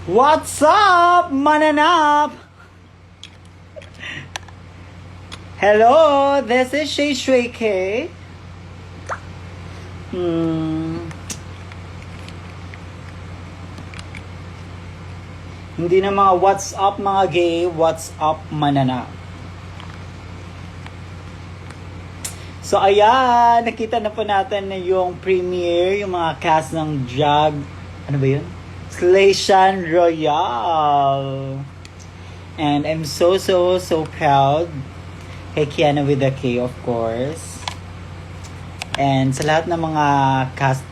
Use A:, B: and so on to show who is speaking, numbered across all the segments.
A: What's up, mananap? Hello, this is Shay Shui K. Hindi na mga what's up mga gay, what's up mananap. So ayan, nakita na po natin na yung premiere, yung mga cast ng Drag, ano ba yun? Station Royale. And I'm so proud kay Kiana with a K, of course. And sa lahat ng mga cast,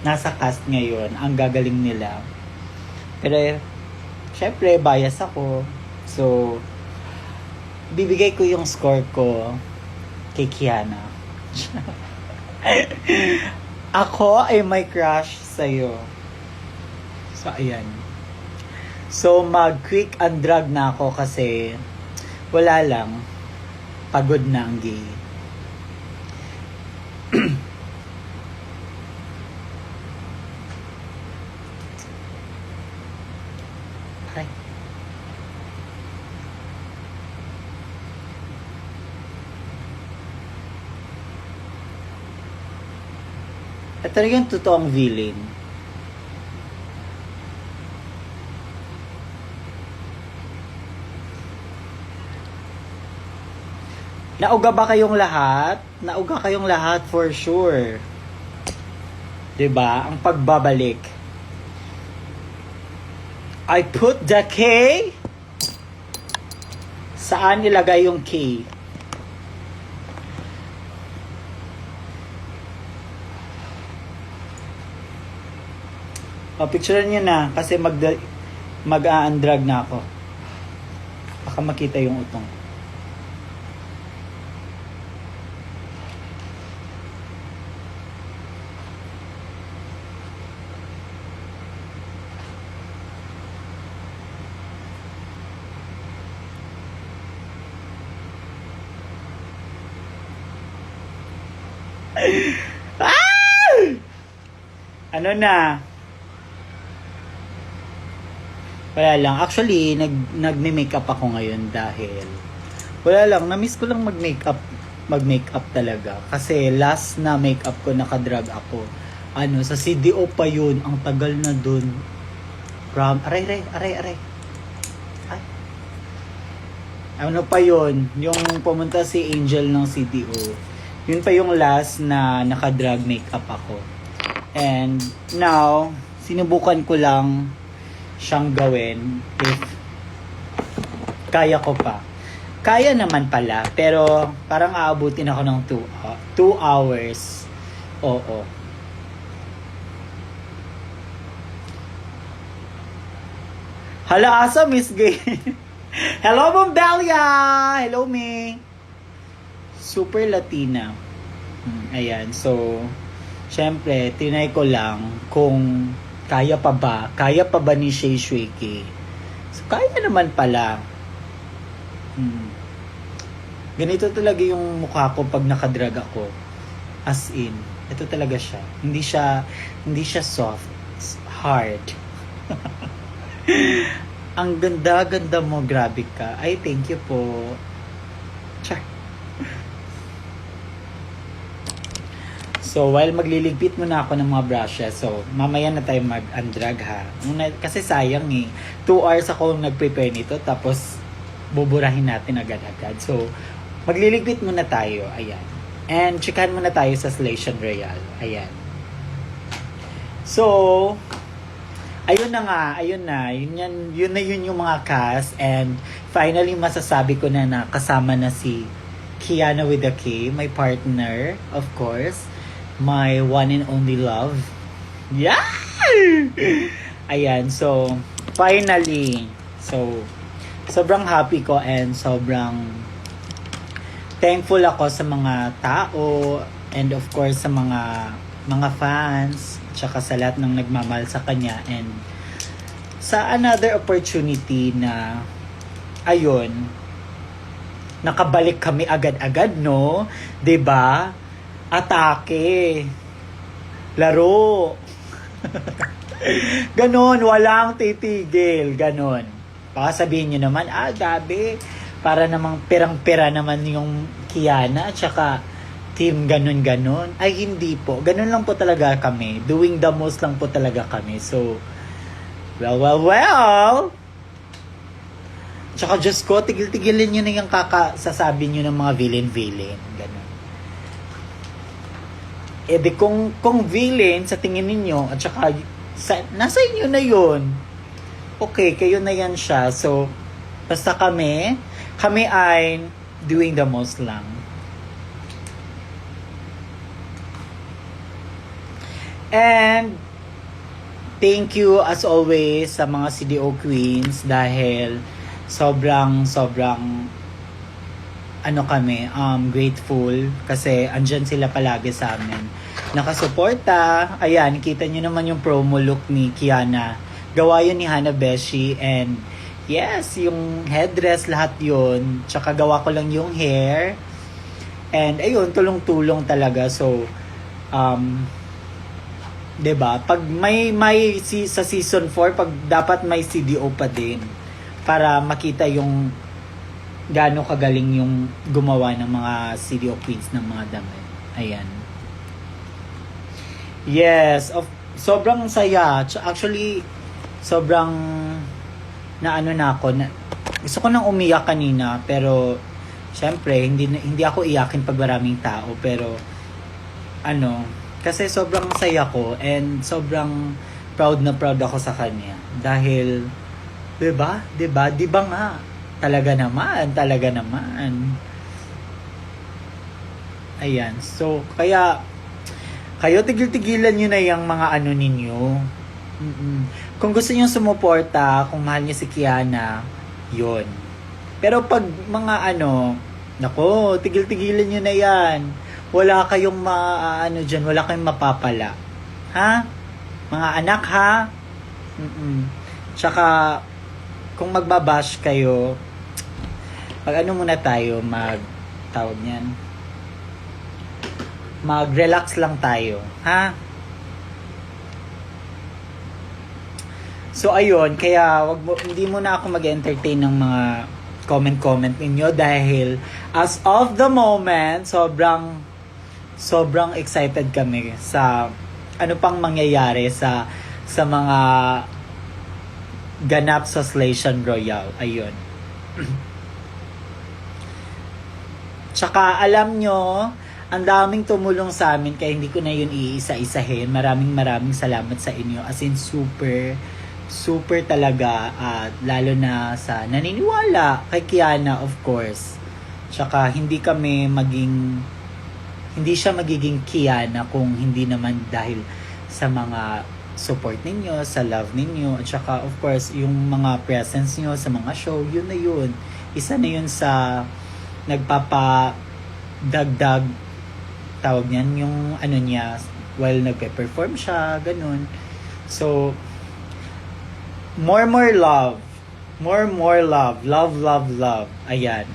A: nasa cast ngayon, ang gagaling nila. Pero, syempre, bias ako. So, bibigay ko yung score ko kay Kiana. Ako ay may crush sa'yo. So, ayan. So, mag-quick undrag na ako kasi wala lang. Pagod na ang gay. Aray. Ito na yung totoong villain. Nauga ba kayong lahat? Nauga kayong lahat for sure. 'Di ba? Ang pagbabalik. I put the K. Saan ilagay yung K? O, picturean nyo na kasi mag-a-undrag na ako. Baka makita yung utong. Ah! Ano na? Wala lang. Actually, nagme-makeup ako ngayon dahil wala lang, na-miss ko lang mag-makeup talaga. Kasi last na makeup ko, nakadrag ako. Sa CDO pa yun. Ang tagal na dun. Aray. Ay. Ano pa yun? Yung pumunta si Angel ng CDO. Yun pa yung last na nakadrag makeup ako. And now, sinubukan ko lang siyang gawin if kaya ko pa. Kaya naman pala, pero parang aabutin ako ng 2 hours. Oo. Hala, asa Miss Gay. Hello, Bombelia! Hello, me. Super Latina. Ayan, so syempre, tinay ko lang kung kaya pa ba ni Shay Shui K. So, kaya naman pala. Ganito talaga yung mukha ko pag nakadrag ako. As in, ito talaga siya. Hindi siya soft. Hard. Ang ganda mo, grabe ka. Ay, thank you po. Char. So, while magliligpit muna ako ng mga brushes, so, mamaya na tayo mag-undrag ha. Kasi sayang 2 hours ako nag-prepare nito, tapos buburahin natin agad-agad. So, magliligpit muna tayo, ayan. And, chikahan muna tayo sa Station Royale, ayan. So, ayun na. Yun na yung mga cast. And, finally, masasabi ko na kasama na si Kiana with a K, my partner, of course. My one and only love. Yeah! Ayan, so, finally. So, sobrang happy ko and sobrang thankful ako sa mga tao and of course sa mga fans, tsaka sa lahat ng nagmamahal sa kanya and sa another opportunity na ayun, nakabalik kami agad-agad, no? 'Di ba? Atake. Laro. Ganon, walang titigil. Ganon. Baka sabihin nyo naman, gabi. Para namang pirang-pira naman yung Kiana at saka team ganon-ganon. Ay, hindi po. Ganon lang po talaga kami. Doing the most lang po talaga kami. So, well. Tsaka Diyos ko, tigil-tigilin nyo na yung kakasasabi nyo ng mga villain. Ganon. Eh di kung villain sa tingin ninyo at saka nasa inyo na yun. Okay, kayo na yan siya. So, basta kami ay doing the most lang. And thank you as always sa mga CDO Queens dahil sobrang kami grateful kasi andyan sila palagi sa amin. Nakasuporta. Ayan, kita nyo naman yung promo look ni Kiana. Gawa yun ni Hana Beshi and yes, yung headdress lahat yun. Tsaka gawa ko lang yung hair. And ayun, tulong-tulong talaga. So, 'di ba? Pag may sa season 4, pag dapat may CDO pa din para makita yung gaano kagaling yung gumawa ng mga CDO queens ng mga damit. Ayan. Yes, sobrang saya. Actually, sobrang na ako na gusto ko nang umiyak kanina pero syempre hindi ako iyakin pag maraming tao pero kasi sobrang saya ko and sobrang proud ako sa kanya dahil 'di ba nga talaga naman ayan. So kaya kayo tigil-tigilan nyo na yung mga ninyo. Kung gusto niyo sumuporta, kung mahal niyo si Kiana, yun. Pero pag mga nako, tigil-tigilan nyo na yan. Wala kayong dyan, wala kayong mapapala. Ha? Mga anak, ha? Tsaka, kung magbabash kayo, muna tayo, tawag niyan, mag-relax lang tayo. Ha? So ayun, kaya hindi muna ako mag-entertain ng mga comment ninyo dahil as of the moment, sobrang excited kami sa pang mangyayari sa mga ganap sa Slaytion Royale. Ayun. Tsaka alam nyo, ang daming tumulong sa amin kaya hindi ko na yun iisa-isahin. Maraming salamat sa inyo. As in super talaga at lalo na sa naniniwala kay Kiana, of course. Tsaka hindi siya magiging Kiana kung hindi naman dahil sa mga support ninyo, sa love ninyo, at saka of course yung mga presence nyo sa mga show, yun na yun. Isa na yun sa nagpapadagdag, tawag niyan, yung niya while nagpe-perform siya, ganun. So, more love. More love. Love. Ayan.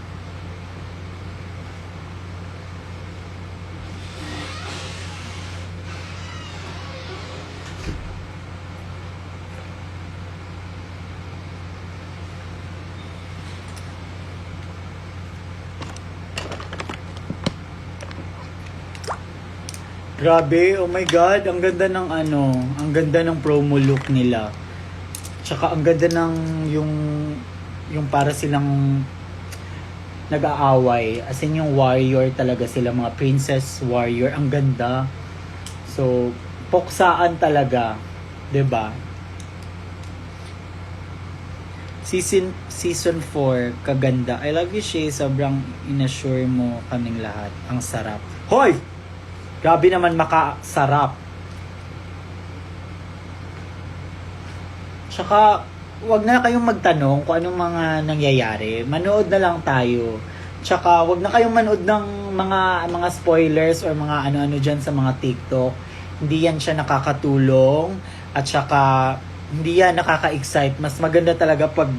A: Grabe, oh my God, ang ganda ng ang ganda ng promo look nila. Tsaka ang ganda ng yung para silang nag-aaway. As in yung warrior talaga sila, mga princess warrior. Ang ganda. So, poksaan talaga. 'Di ba? Season 4, kaganda. I love you, Shay. Sobrang inassure mo kaming lahat. Ang sarap. Hoy! Grabe naman makasarap. Tsaka, wag na kayong magtanong kung anong mga nangyayari. Manood na lang tayo. Tsaka, wag na kayong manood ng mga spoilers or mga ano-ano dyan sa mga TikTok. Hindi yan siya nakakatulong. At tsaka, hindi yan nakaka-excite. Mas maganda talaga pag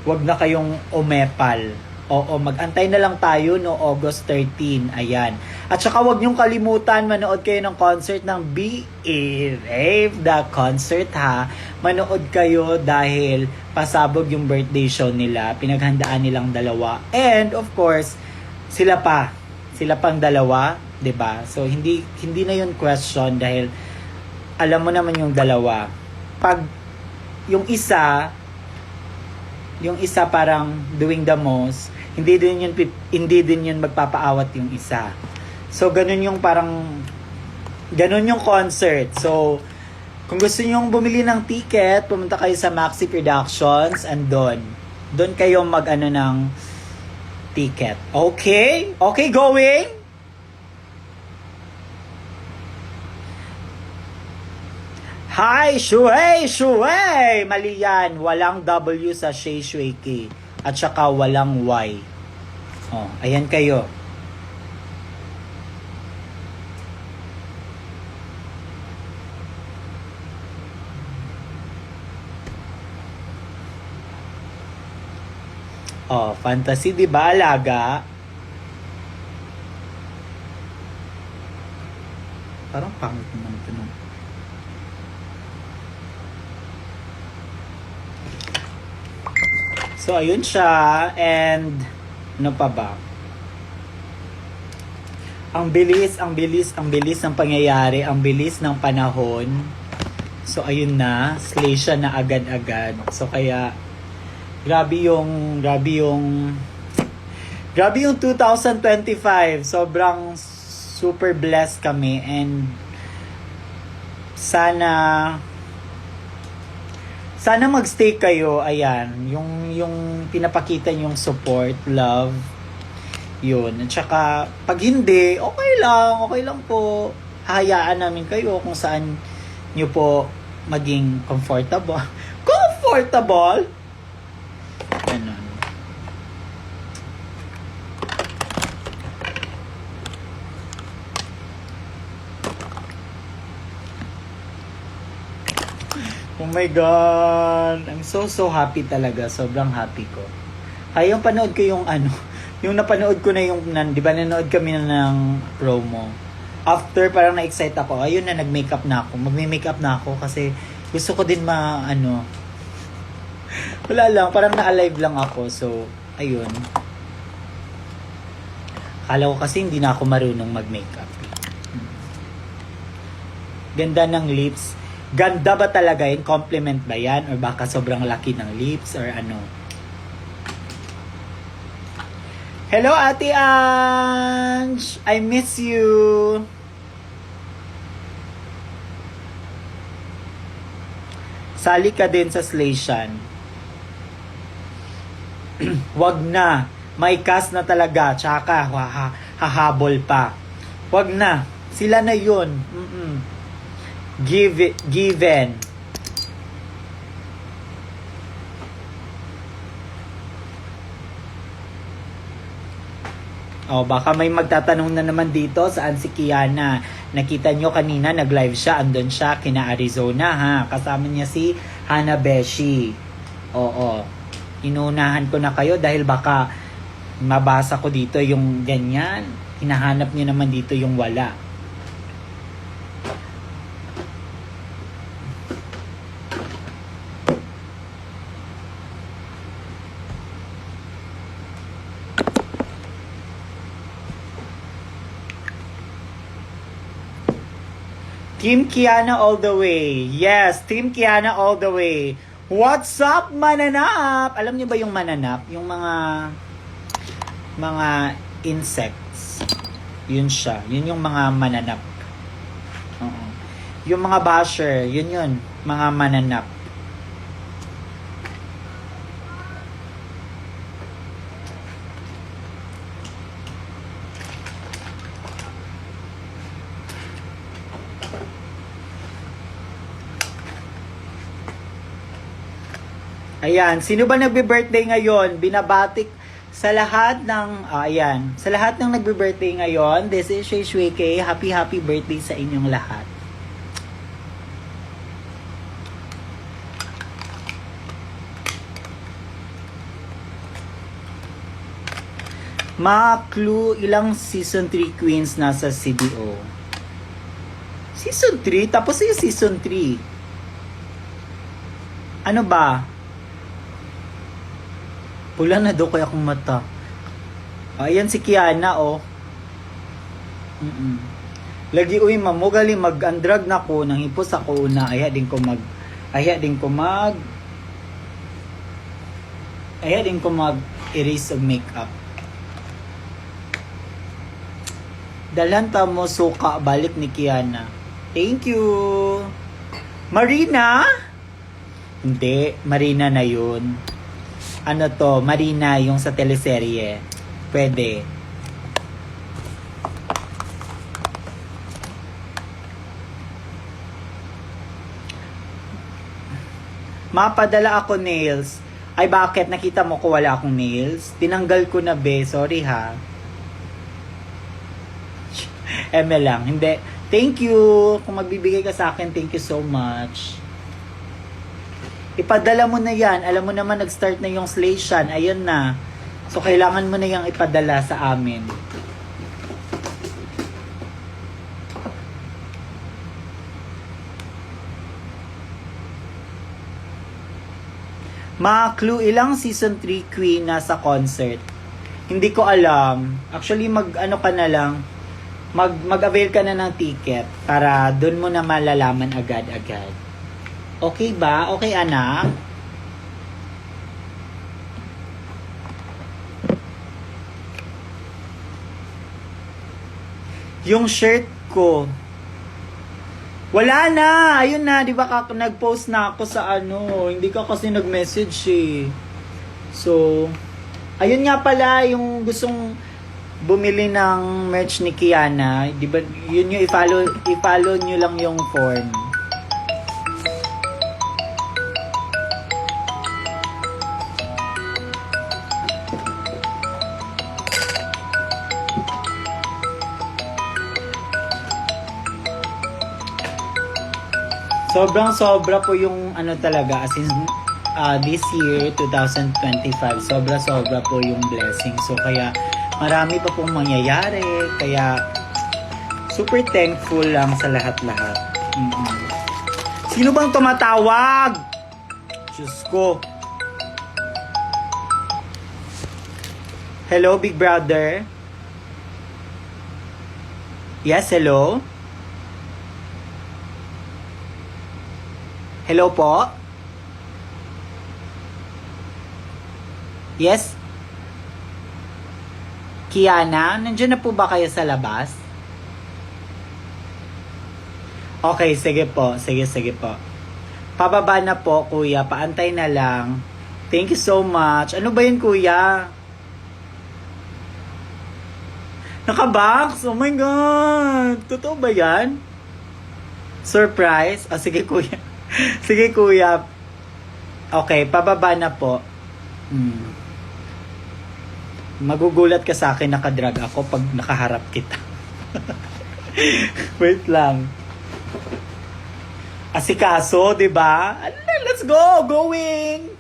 A: wag na kayong umepal. Oo, mag-antay na lang tayo no August 13. Ayan. At saka huwag niyong kalimutan, manood kayo ng concert ng Be-Rave, the concert ha. Manood kayo dahil pasabog yung birthday show nila. Pinaghandaan nilang dalawa. And of course, sila pang dalawa, 'di ba? So hindi na yun question dahil alam mo naman yung dalawa. Pag yung isa parang doing the most, hindi din yun magpapaawat yung isa. So ganun yung concert. So kung gusto niyo bumili ng ticket, pumunta kayo sa Maxi Productions and doon kayo mag-ano ng ticket. Okay? Okay, going? Hi, Shuey! Mali yan. Walang W sa Shui K. At saka walang Y. Oh, ayan kayo. Oh, fantasy, di ba, alaga? Parang pangit naman ito, no? So, ayun siya. And, ano pa ba? Ang bilis ng pangyayari. Ang bilis ng panahon. So, ayun na. Slay siya na agad-agad. So, kaya, grabe yung 2025. Sobrang super blessed kami. And, sana magstay kayo, ayan, yung pinapakita yung support, love, yun. At saka, pag hindi, okay lang po. Hahayaan namin kayo kung saan nyo po maging comfortable. Comfortable? Ganun. Oh my God! I'm so happy talaga. Sobrang happy ko. Kaya yung panood ko yung yung napanood ko na di ba nanood kami na ng promo. After, parang na-excite ako. Ayun na, nag-makeup na ako. Magme-makeup na ako kasi gusto ko din wala lang, parang na-alive lang ako. So, ayun. Akala ko kasi hindi na ako marunong mag-makeup. Ganda ng lips. Ganda ba talaga yun? Compliment ba yan? Or baka sobrang laki ng lips? Or ano? Hello, Ate Ange! I miss you! Sali ka din sa Slayshan. Wag na. May cast na talaga. Tsaka, hahabol pa. Wag na. Sila na yun. Given. Oh, baka may magtatanong na naman dito saan si Kiana. Nakita nyo kanina nag-live siya, andun siya kina Arizona ha. Kasama niya si Hanabeshi. Oo. Inunahan ko na kayo dahil baka mabasa ko dito yung ganyan. Hinahanap niyo naman dito yung wala. Team Kiana all the way. Yes, Team Kiana all the way. What's up, mananap? Alam niyo ba yung mananap? Yung mga insects. Yun siya. Yun yung mga mananap. Oo. Yung mga basher, yun. Mga mananap. Ayan, sino ba nagbe-birthday ngayon? Binabatik sa lahat ng sa lahat ng nagbe-birthday ngayon. This is Shay Shweke. Happy birthday sa inyong lahat. Ma-clue, ilang season 3 queens nasa CDO? Season 3? Tapos yung season 3. Ano ba? Pula na daw kaya akong mata. Ayan si Kiana, oh. Lagi, uy, mamugali, mag-andrag na ko, nang hipos ako una, aya din ko mag-erase of makeup. Dalhan ta mo suka, balik ni Kiana. Thank you. Marina? Hindi, Marina na yun. Ano to, Marina yung sa teleserye. Pwede. Mapadala ako nails. Ay bakit? Nakita mo ko wala akong nails? Tinanggal ko na be. Sorry ha. Eme lang. Hindi. Thank you. Kung magbibigay ka sa akin, thank you so much. Ipadala mo na yan. Alam mo naman, nag-start na yung Slayshan. Ayun na. So, kailangan mo na yung ipadala sa amin. Ma-clue, ilang season 3 queen nasa concert? Hindi ko alam. Actually, mag-ano ka na lang, mag-avail ka na ng ticket para doon mo na malalaman agad-agad. Okay ba? Okay, anak? Yung shirt ko, wala na! Ayun na, di ba nag-post na ako sa ano, hindi ka kasi nag-message eh. So, ayun nga pala, yung gustong bumili ng merch ni Kiana, di ba, yun yung i-follow nyo lang yung form. Sobrang-sobra po yung ano talaga, as in this year, 2025, sobra-sobra po yung blessing. So kaya marami pa pong mangyayari, kaya super thankful lang sa lahat-lahat. Sino bang tumatawag? Diyos ko. Hello, Big Brother? Yes, hello? Hello po? Yes? Kiana, nandiyan na po ba kayo sa labas? Okay, sige po. Sige po. Pababa na po, kuya. Paantay na lang. Thank you so much. Ano ba yun, kuya? Nakabox? Oh my God! Totoo ba yan? Surprise? Oh, sige, kuya. Sige, kuya. Okay, pababa na po. Magugulat ka sa akin, nakadrag ako pag nakaharap kita. Wait lang. Asikaso, di ba? Let's go! Going!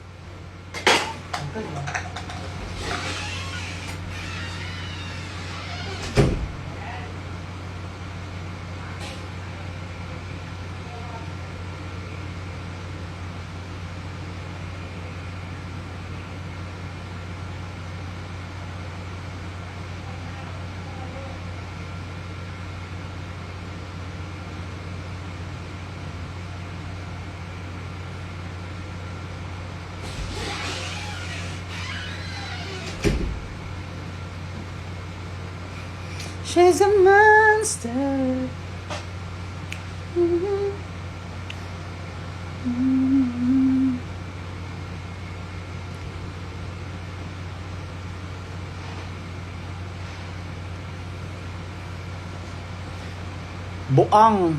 A: She's a monster. Buang.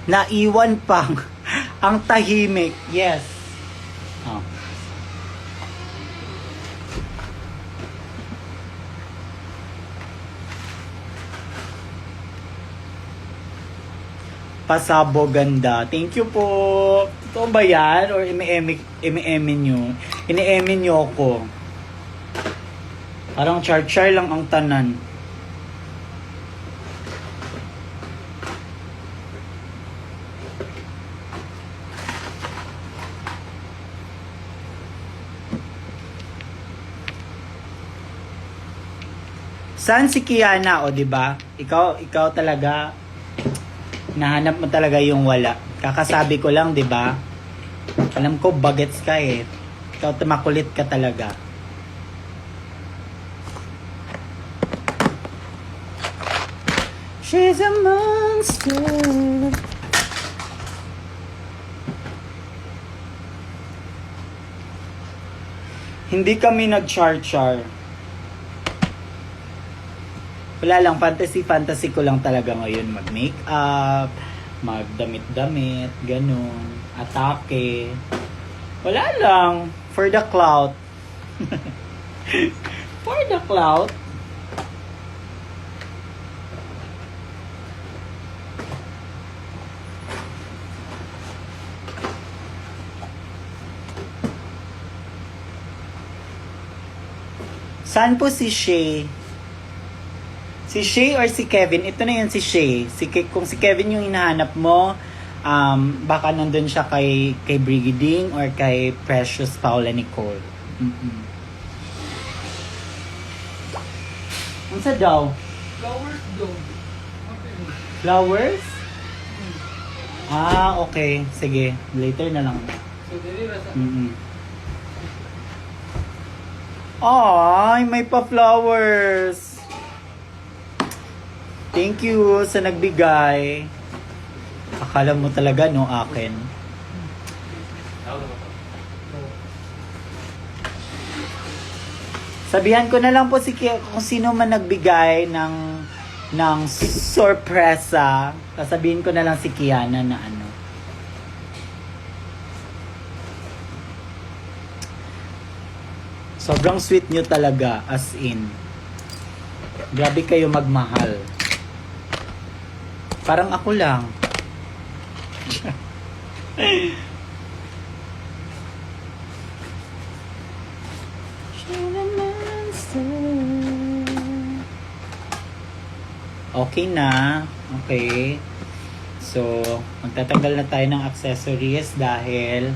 A: Naiwan pang ang tahimik. Yes. Oh. Pasabo ganda. Thank you po. Totoo ba yan? Or imi-eme nyo? Ini-eme nyo ako. Parang char-char lang ang tanan. Saan si Kiana, o, di ba? Ikaw talaga, nahanap mo talaga yung wala. Kakasabi ko lang, di ba? Alam ko, bagets ka eh. Ikaw makulit ka talaga. She's a monster. Hindi kami nag-char-char. Wala lang, fantasy ko lang talaga ngayon mag-makeup, magdamit-damit, ganun, atake. Wala lang, for the clout. For the clout. Saan po si Shay? Si Shay or si Kevin? Ito na yun si Shay. Kung si Kevin yung hinahanap mo, baka nandun siya kay Brigading or kay Precious Paula Nicole. Ano sa daw?
B: Flowers daw.
A: Flowers? Ah, okay. Sige. Later na lang.
B: So, dili rasa.
A: Ay, may pa-flowers. Thank you sa nagbigay. Akala mo talaga, no, akin. Sabihan ko na lang po kung sino man nagbigay ng sorpresa. Sasabihin ko na lang si Kiana na ano. Sobrang sweet nyo talaga, as in. Grabe kayo magmahal. Parang ako lang. Okay na. Okay. So, magtatanggal na tayo ng accessories dahil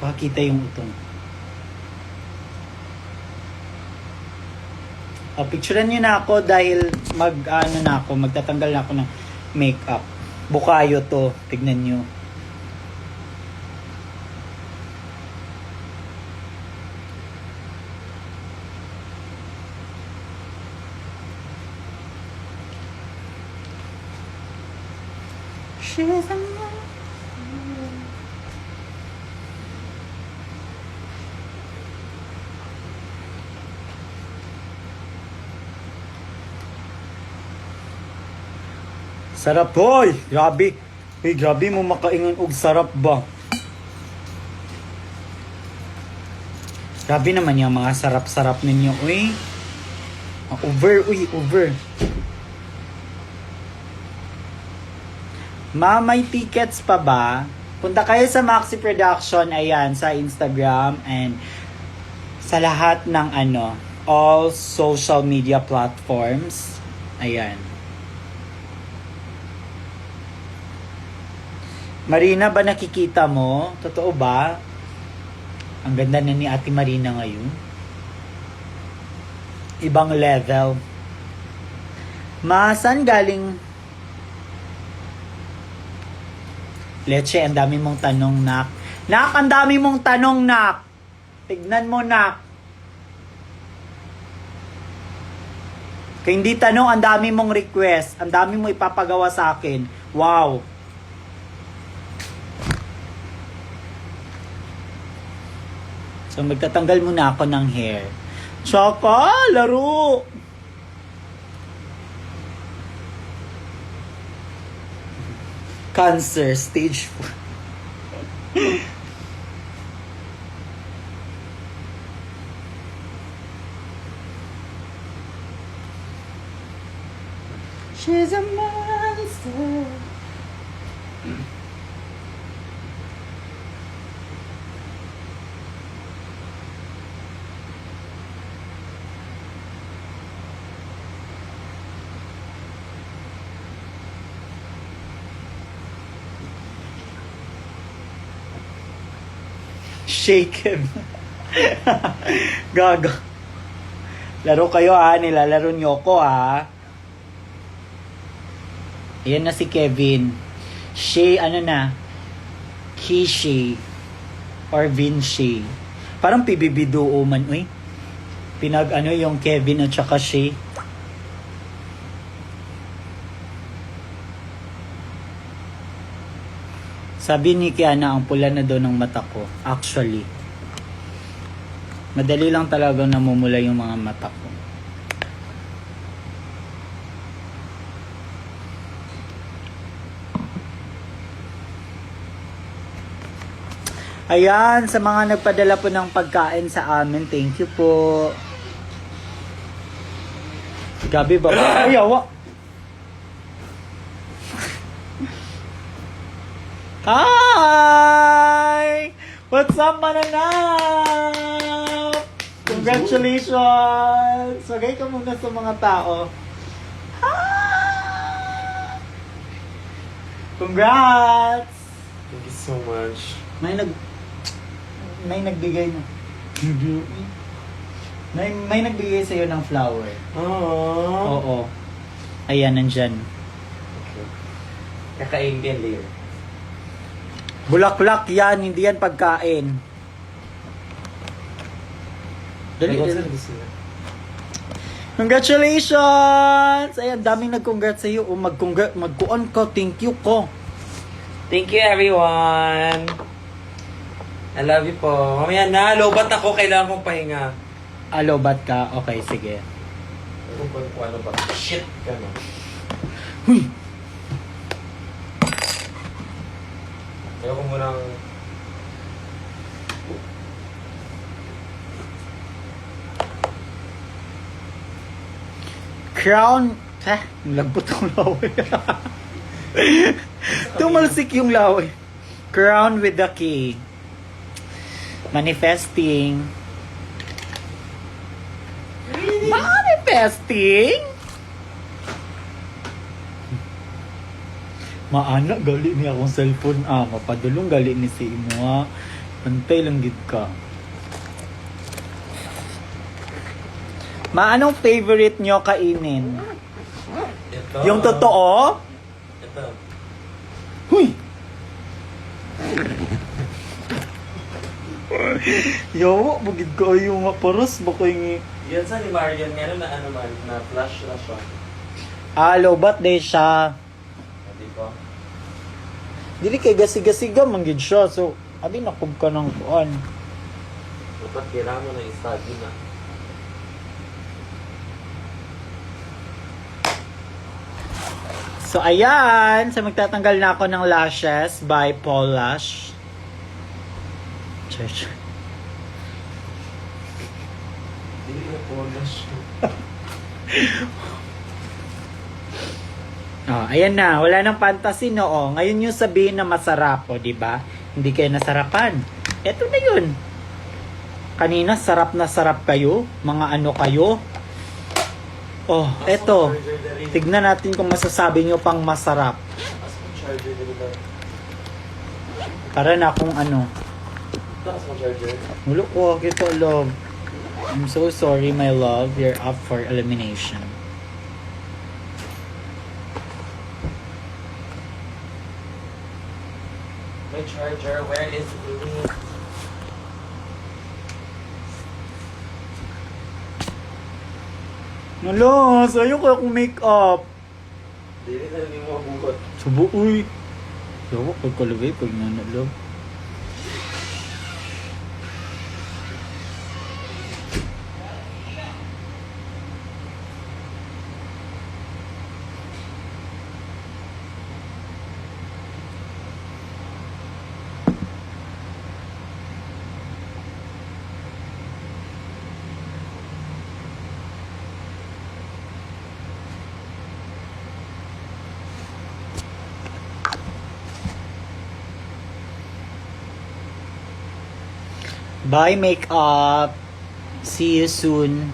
A: makikita yung utong. Picturean nyo na ako dahil magtatanggal na ako ng makeup. Bukayo to. Tignan nyo. She's a sarap, boy! Grabe. Uy, grabe mo makaingon og sarap ba? Grabe naman yung mga sarap-sarap ninyo, uy. Over. May tickets pa ba? Punta kayo sa Maxi Production, ayan, sa Instagram and sa lahat ng all social media platforms. Ayan. Marina, ba nakikita mo? Totoo ba? Ang ganda na ni Ate Marina ngayon. Ibang level. Saan galing? Leche, ang dami mong tanong, nak. Nak, ang dami mong tanong, nak. Tignan mo, nak. Kaya hindi tanong, ang dami mong request. Ang dami mo ipapagawa sa akin. Wow. So, magtatanggal muna ako ng hair. Tsaka, laro! Cancer, stage 4. She's a monster. Shake him. Gaga. Laro kayo ha, nilalaro niyo ko ha. Ayan na si Kevin. Shay, ano na? Kishi. Or Vinci. Parang PBB duo man, uy. Pinag ano yung Kevin at saka Shay. Sabi ni Kiana, ang pula na daw ng mata ko. Actually. Madali lang talagang namumula yung mga mata ko. Ayan, sa mga nagpadala po ng pagkain sa amin, thank you po. Gabi ba? Ay, awa. Hi! What's up, mananap? Congratulations! Sagay ka muna sa mga tao. Hi! Congrats!
C: Thank you so much.
A: May nagbigay na. May nagbigay sa'yo ng flower.
C: Aww.
A: Oo. Ayan, nandyan.
C: Okay. Kakain din later.
A: Bulaklak yan, hindi yan pagkain. Dali, dali. Congratulations! Ayan, daming nag-congrats sa'yo. O mag-kuon ka, thank you ko.
C: Thank you, everyone. I love you po. Mamaya na, lobat ako. Kailangan kong pahinga.
A: Alobat ka? Okay, sige.
C: Kung ano ba? Shit ka na.
A: Huy!
C: Ayoko munang...
A: Crown... Lagbot ang laway. Tumalsik yung laway. Crown with the key. Manifesting. Manifesting? Maana, gali niya akong cellphone. Mapadulong gali ni si Imo ha. Pantay lang gid ka. Anong favorite nyo kainin?
C: Ito.
A: Yung totoo?
C: Ito.
A: Huy! Yawa, bugid ko yung paros. Baka yung...
C: Yan sa ni Marian, meron na ano man, na flash na siya.
A: Lobat day siya.
C: Hindi ko.
A: Dili kay gasig-gasiga manggid siya. So, abi nakub ka ng kuan.
C: Dapat kira mo na istagi na.
A: So, ayan. So, magtatanggal na ako ng lashes by Paul Lash. Church.
C: Hindi na po na siya.
A: Ayan na. Wala nang fantasy, no? Ngayon yung sabihin na masarap, di ba? Hindi kayo nasarapan. Eto na yun. Kanina, sarap na sarap kayo. Mga ano kayo. Eto. Tignan natin kung masasabi nyo pang masarap.
C: As mo charger dito.
A: Para na kung ano.
C: As mo charger.
A: Mulo ko, kito, love. I'm so sorry, my love. You're up for elimination.
C: My charger, where is it?
A: Nalo, sa'yo ko akong make-up.
C: Dili na rin mo mabuhot.
A: Subo, uy. Yawa, pagkalagay, pag nanalog. Bye, makeup. See you soon.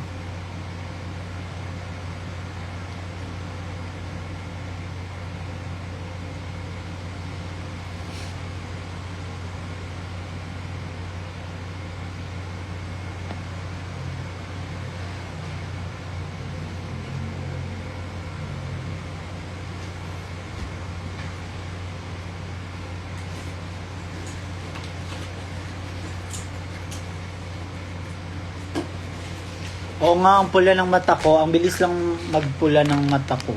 A: Oo nga, ang pula ng mata ko. Ang bilis lang magpula ng mata ko.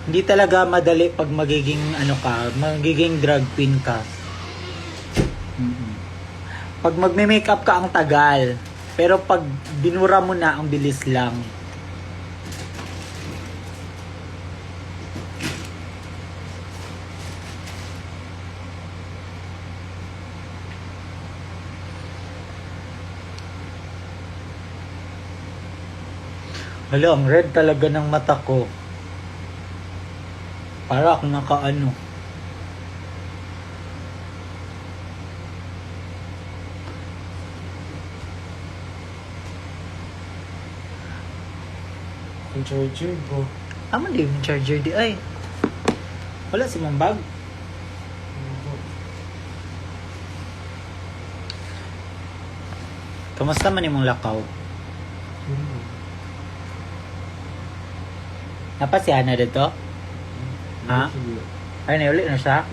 A: Hindi talaga madali pag magiging ano ka, magiging drag queen ka. Mm-mm. Pag magme-makeup ka ang tagal, pero pag binura mo na ang bilis lang. Hala, ang red talaga ng mata ko. Para akong nakaano.
C: Ang charger ko.
A: Tama din yung charger di ay. Wala si mong bag. Kamusta man imong lakaw? Napa si Ana dito? Ha? Ay, naulit na siya?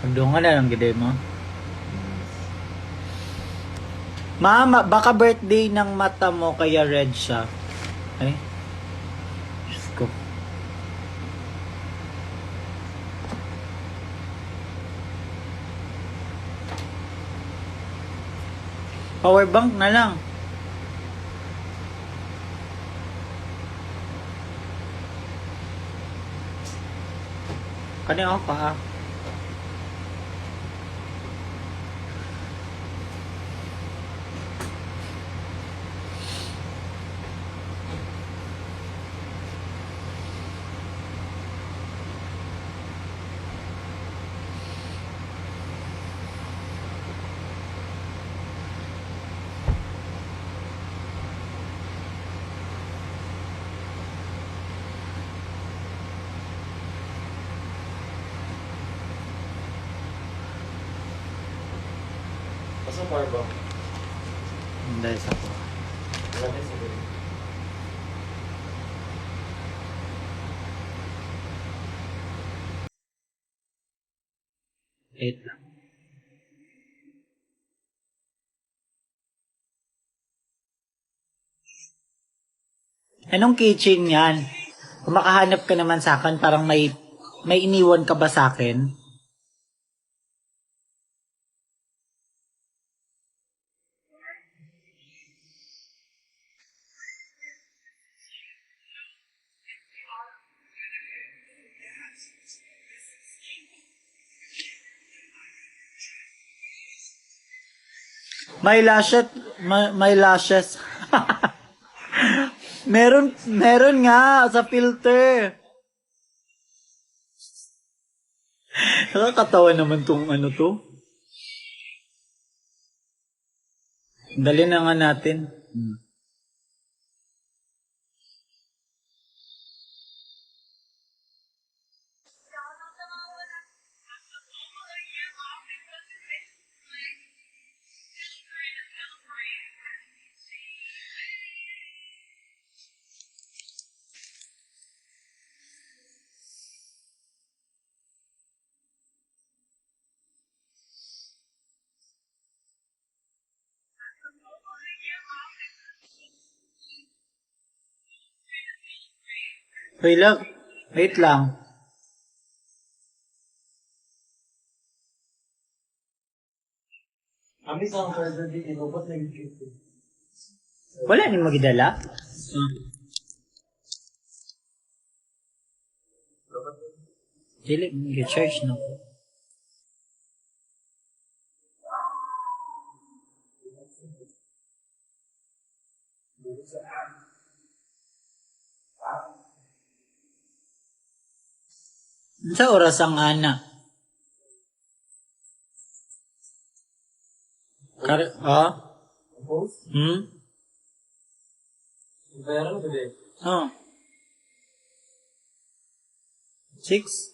A: Pagdungan na lang gede mo. Mama, baka birthday ng mata mo kaya red siya. Ay. Diyos ko. Power bank na lang. Kani ako pa.
C: Pasok power bank.
A: Dahil sa ko.
C: Wala din siguro.
A: Eight lang. Anong kitchen yan? Kung makahanap ka naman sa akin, parang may iniwan ka ba sa akin? May lashes, may lashes. meron nga sa filter. Nakakatawa naman tong ano to. Dali na nga natin. Wait lang. Wait lang.
C: Kami sa ang present dito, ba't nag-YouTube?
A: Wala ni magidala? Dili, mag-charge na ko. Sa oras ang ana? Hmm?
C: Bayaran ko din.
A: Oh. 6?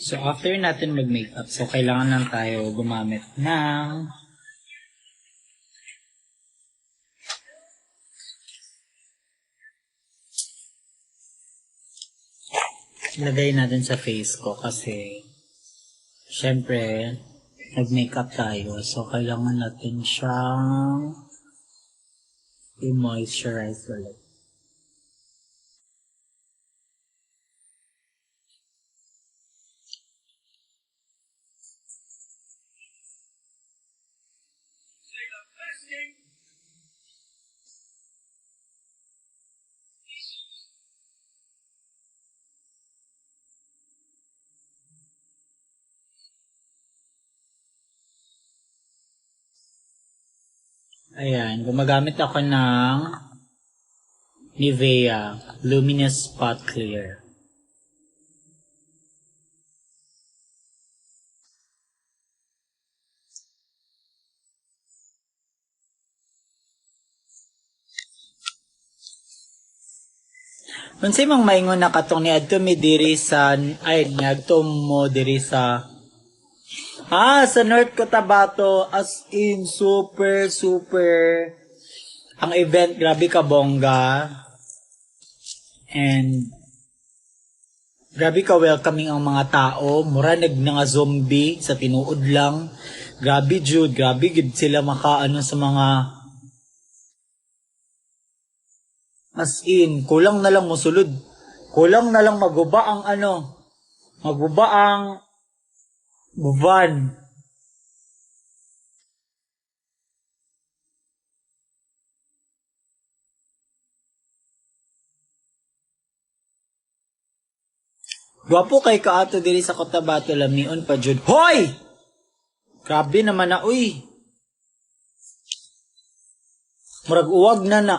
A: So, after natin mag-makeup, so kailangan lang tayo gumamit ng lagay natin sa face ko kasi syempre nag-makeup tayo. So, kailangan natin siyang i-moisturize ulit. Ayan, gumagamit ako ng Nivea Luminous Spot Clear. Unsay mang maingon na katong ni adto mi diri sa ay niadto mo diri sa sa North Cotabato, as in super ang event grabe ka bongga. And grabe ka welcoming ang mga tao, mura nag nga zombie sa tinuod lang. Grabe jud, grabe gid sila makaano sa mga as in, kulang na lang mosulod. Kulang na lang maguba ang maguba ang buwan. Gwapo kay kaato diri sa Cotabato lamion pa jud. Hoy! Grabe naman na uy. Murag uwag na na.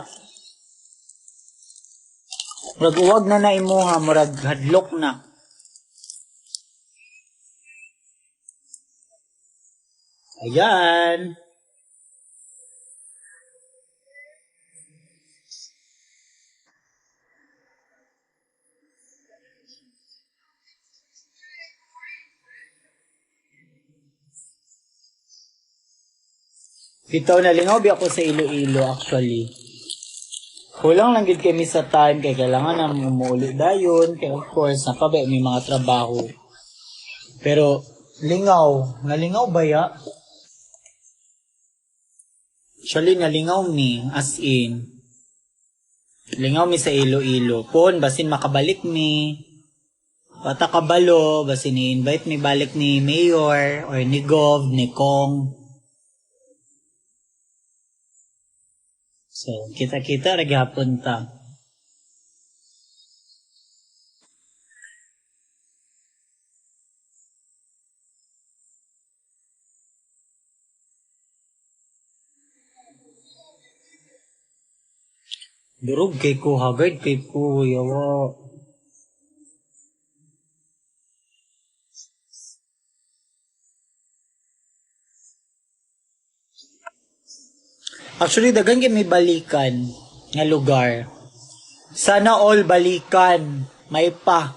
A: Murag uwag na na imuha, murag hadlok na. Ayan. Bitaw na lingaw bi ako sa Iloilo actually. Kulang lang gid kami sa time kay kailangan na umuuli dayon kay of course nakabay may mga trabaho. Pero nalingaw ba ya? Actually nalingaw mi as in. Lingaw mi sa Iloilo. Pon basin makabalik mi. Bata kabalo basin i-invite mi balik ni Mayor or ni Gov, ni Kong. So, kita-kita raghapon ta. Durog kay ko, hagard kay ko, yawa. Actually, dagan kay may balikan nga lugar. Sana all balikan. May pa.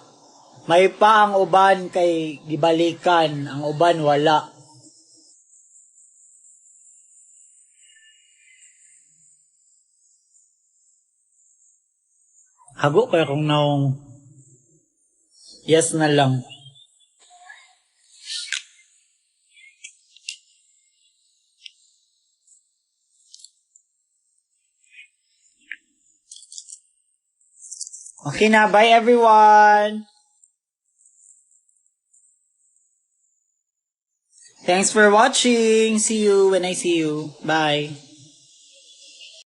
A: May pa ang uban kay gibalikan, ang uban wala. Hago kaya kung naong yes na lang. Okay na, bye everyone! Thanks for watching! See you when I see you. Bye!